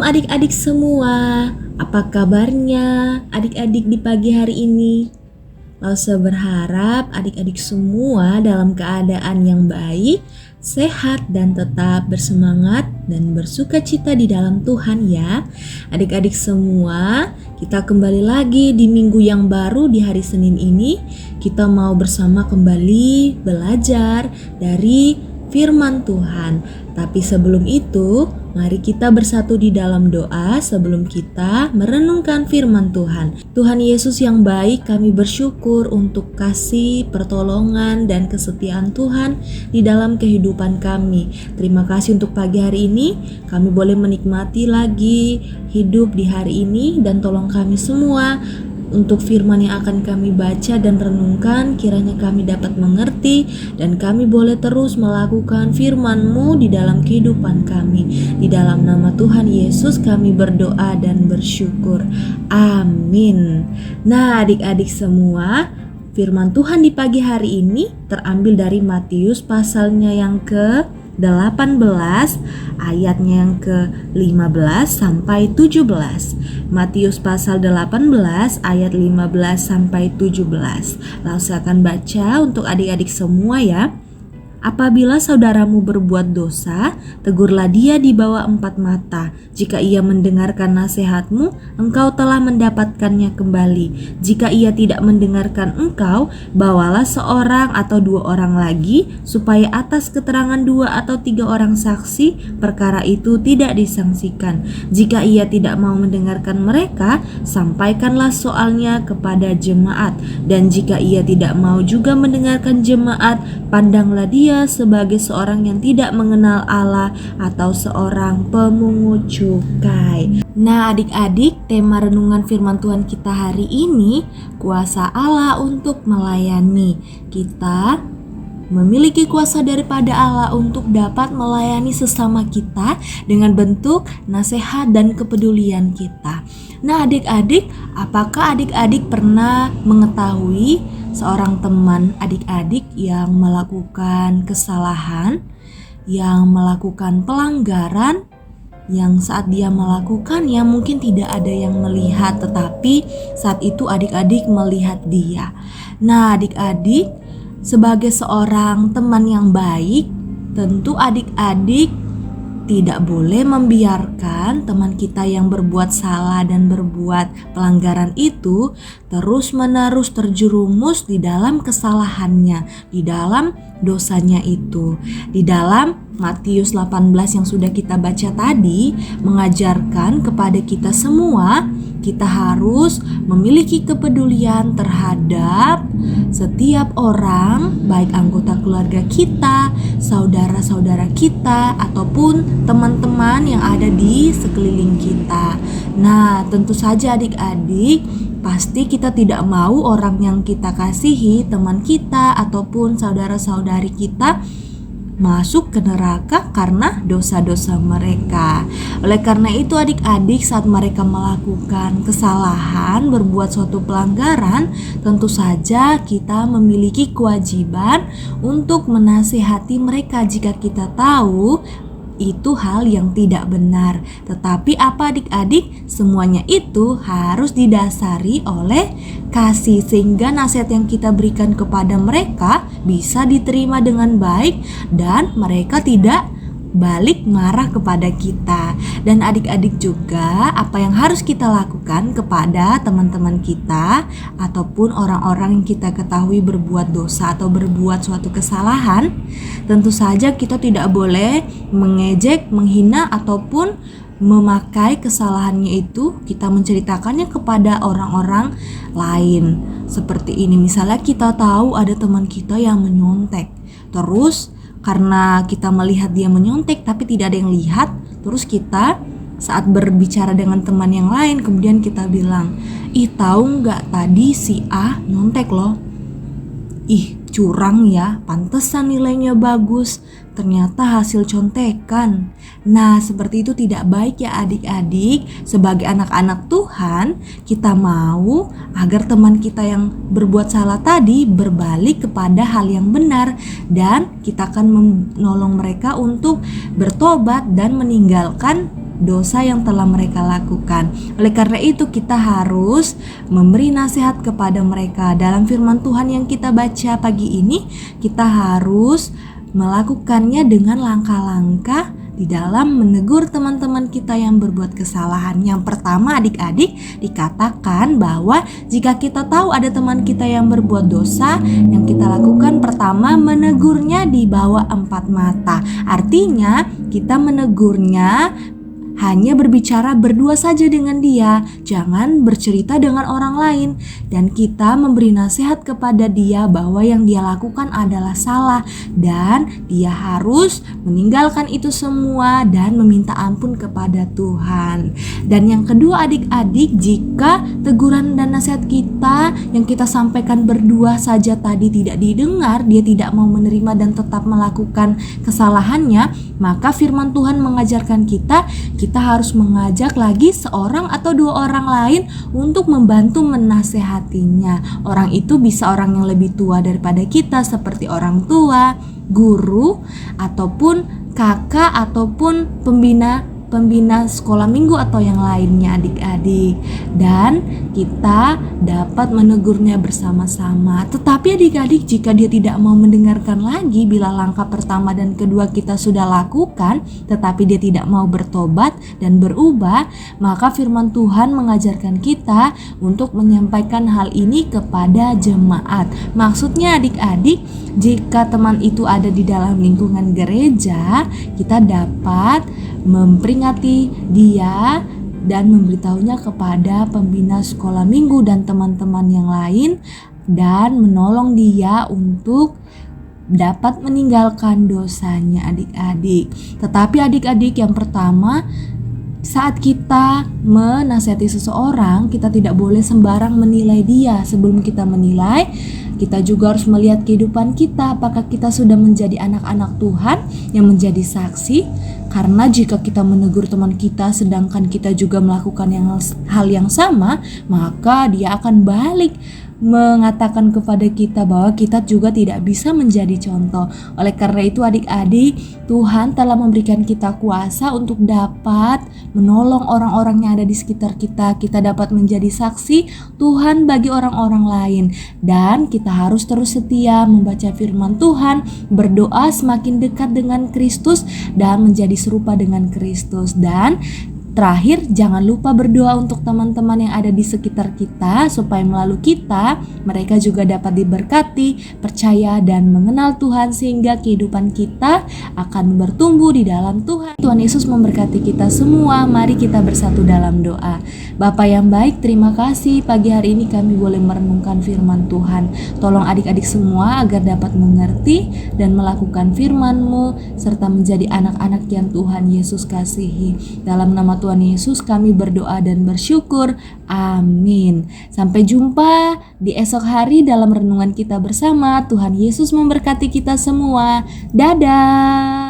Shalom adik-adik semua, apa kabarnya adik-adik di pagi hari ini? Lause berharap adik-adik semua dalam keadaan yang baik, sehat dan tetap bersemangat dan bersuka cita di dalam Tuhan ya. Adik-adik semua, kita kembali lagi di minggu yang baru di hari Senin ini. Kita mau bersama kembali belajar dari firman Tuhan. Tapi sebelum itu, mari kita bersatu di dalam doa sebelum kita merenungkan firman Tuhan. Tuhan Yesus yang baik, kami bersyukur untuk kasih, pertolongan, dan kesetiaan Tuhan di dalam kehidupan kami. Terima kasih untuk pagi hari ini, kami boleh menikmati lagi hidup di hari ini, dan tolong kami semua untuk firman yang akan kami baca dan renungkan, kiranya kami dapat mengerti dan kami boleh terus melakukan firman-Mu di dalam kehidupan kami. Di dalam nama Tuhan Yesus kami berdoa dan bersyukur. Amin. Nah, adik-adik semua, firman Tuhan di pagi hari ini terambil dari Matius pasalnya yang ke-18 ayatnya yang ke-15 sampai 17. Matius pasal 18 ayat 15 sampai 17. Langsung saya akan baca untuk adik-adik semua ya. Apabila saudaramu berbuat dosa, tegurlah dia di bawah 4 mata. Jika ia mendengarkan nasihatmu, engkau telah mendapatkannya kembali. Jika ia tidak mendengarkan engkau, bawalah seorang atau 2 orang lagi, supaya atas keterangan 2 atau 3 orang saksi, perkara itu tidak disangsikan. Jika ia tidak mau mendengarkan mereka, sampaikanlah soalnya kepada jemaat. Dan jika ia tidak mau juga mendengarkan jemaat, pandanglah dia sebagai seorang yang tidak mengenal Allah atau seorang pemungut cukai. Nah, adik-adik, tema renungan firman Tuhan kita hari ini, kuasa Allah untuk melayani. Kita memiliki kuasa daripada Allah untuk dapat melayani sesama kita dengan bentuk nasihat dan kepedulian kita. Nah, adik-adik, apakah adik-adik pernah mengetahui seorang teman adik-adik yang melakukan kesalahan, yang melakukan pelanggaran, yang saat dia melakukannya mungkin tidak ada yang melihat, tetapi saat itu adik-adik melihat dia. Nah, adik-adik, sebagai seorang teman yang baik, tentu adik-adik tidak boleh membiarkan teman kita yang berbuat salah dan berbuat pelanggaran itu terus-menerus terjerumus di dalam kesalahannya, di dalam dosanya itu. Di dalam Matius 18 yang sudah kita baca tadi mengajarkan kepada kita semua, kita harus memiliki kepedulian terhadap setiap orang, baik anggota keluarga kita, saudara-saudara kita, ataupun teman-teman yang ada di sekeliling kita. Nah, tentu saja adik-adik, pasti kita tidak mau orang yang kita kasihi, teman kita ataupun saudara-saudari kita masuk ke neraka karena dosa-dosa mereka. Oleh karena itu adik-adik, saat mereka melakukan kesalahan, berbuat suatu pelanggaran, tentu saja kita memiliki kewajiban untuk menasihati mereka jika kita tahu itu hal yang tidak benar. Tetapi apa adik-adik? Semuanya itu harus didasari oleh kasih, sehingga nasihat yang kita berikan kepada mereka bisa diterima dengan baik dan mereka tidak balik marah kepada kita. Dan adik-adik juga, apa yang harus kita lakukan kepada teman-teman kita ataupun orang-orang yang kita ketahui berbuat dosa atau berbuat suatu kesalahan, tentu saja kita tidak boleh mengejek, menghina ataupun memakai kesalahannya itu kita menceritakannya kepada orang-orang lain. Seperti ini, misalnya kita tahu ada teman kita yang menyontek, terus karena kita melihat dia menyontek tapi tidak ada yang lihat, terus kita saat berbicara dengan teman yang lain kemudian kita bilang, "Ih, tahu nggak tadi si A nyontek loh. Ih, curang ya, pantesan nilainya bagus, ternyata hasil contekan." Nah, seperti itu tidak baik ya adik-adik. Sebagai anak-anak Tuhan, kita mau agar teman kita yang berbuat salah tadi berbalik kepada hal yang benar, dan kita akan menolong mereka untuk bertobat dan meninggalkan dosa yang telah mereka lakukan. Oleh karena itu kita harus memberi nasihat kepada mereka. Dalam firman Tuhan yang kita baca pagi ini, kita harus melakukannya dengan langkah-langkah di dalam menegur teman-teman kita yang berbuat kesalahan. Yang pertama, adik-adik, dikatakan bahwa jika kita tahu ada teman kita yang berbuat dosa, yang kita lakukan pertama menegurnya di bawah 4 mata. Artinya kita menegurnya hanya berbicara berdua saja dengan dia, jangan bercerita dengan orang lain. Dan kita memberi nasihat kepada dia bahwa yang dia lakukan adalah salah dan dia harus meninggalkan itu semua dan meminta ampun kepada Tuhan. Dan yang kedua, adik-adik, jika teguran dan nasihat kita yang kita sampaikan berdua saja tadi tidak didengar, dia tidak mau menerima dan tetap melakukan kesalahannya, maka firman Tuhan mengajarkan kita harus mengajak lagi seorang atau 2 orang lain untuk membantu menasehatinya. Orang itu bisa orang yang lebih tua daripada kita, seperti orang tua, guru, ataupun kakak, ataupun pembina sekolah minggu atau yang lainnya, adik-adik. Dan kita dapat menegurnya bersama-sama. Tetapi adik-adik, jika dia tidak mau mendengarkan lagi bila langkah pertama dan kedua kita sudah lakukan, tetapi dia tidak mau bertobat dan berubah, maka firman Tuhan mengajarkan kita untuk menyampaikan hal ini kepada jemaat. Maksudnya adik-adik, jika teman itu ada di dalam lingkungan gereja, kita dapat memperingati dia dan memberitahunya kepada pembina sekolah minggu dan teman-teman yang lain, dan menolong dia untuk dapat meninggalkan dosanya, adik-adik. Tetapi adik-adik, yang pertama, saat kita menasihati seseorang, kita tidak boleh sembarang menilai dia. Sebelum kita menilai, kita juga harus melihat kehidupan kita, apakah kita sudah menjadi anak-anak Tuhan yang menjadi saksi. Karena jika kita menegur teman kita sedangkan kita juga melakukan hal yang sama, maka dia akan balik mengatakan kepada kita bahwa kita juga tidak bisa menjadi contoh. Oleh karena itu adik-adik, Tuhan telah memberikan kita kuasa untuk dapat menolong orang-orang yang ada di sekitar kita. Kita dapat menjadi saksi Tuhan bagi orang-orang lain. Dan kita harus terus setia membaca firman Tuhan, berdoa semakin dekat dengan Kristus dan menjadi serupa dengan Kristus. Dan terakhir, jangan lupa berdoa untuk teman-teman yang ada di sekitar kita, supaya melalui kita, mereka juga dapat diberkati, percaya dan mengenal Tuhan, sehingga kehidupan kita akan bertumbuh di dalam Tuhan. Tuhan Yesus memberkati kita semua. Mari kita bersatu dalam doa. Bapa yang baik, terima kasih pagi hari ini kami boleh merenungkan firman Tuhan. Tolong adik-adik semua agar dapat mengerti dan melakukan firman-Mu, serta menjadi anak-anak yang Tuhan Yesus kasihi. Dalam nama Tuhan Yesus kami berdoa dan bersyukur. Amin. Sampai jumpa di esok hari dalam renungan kita bersama. Tuhan Yesus memberkati kita semua. Dadah.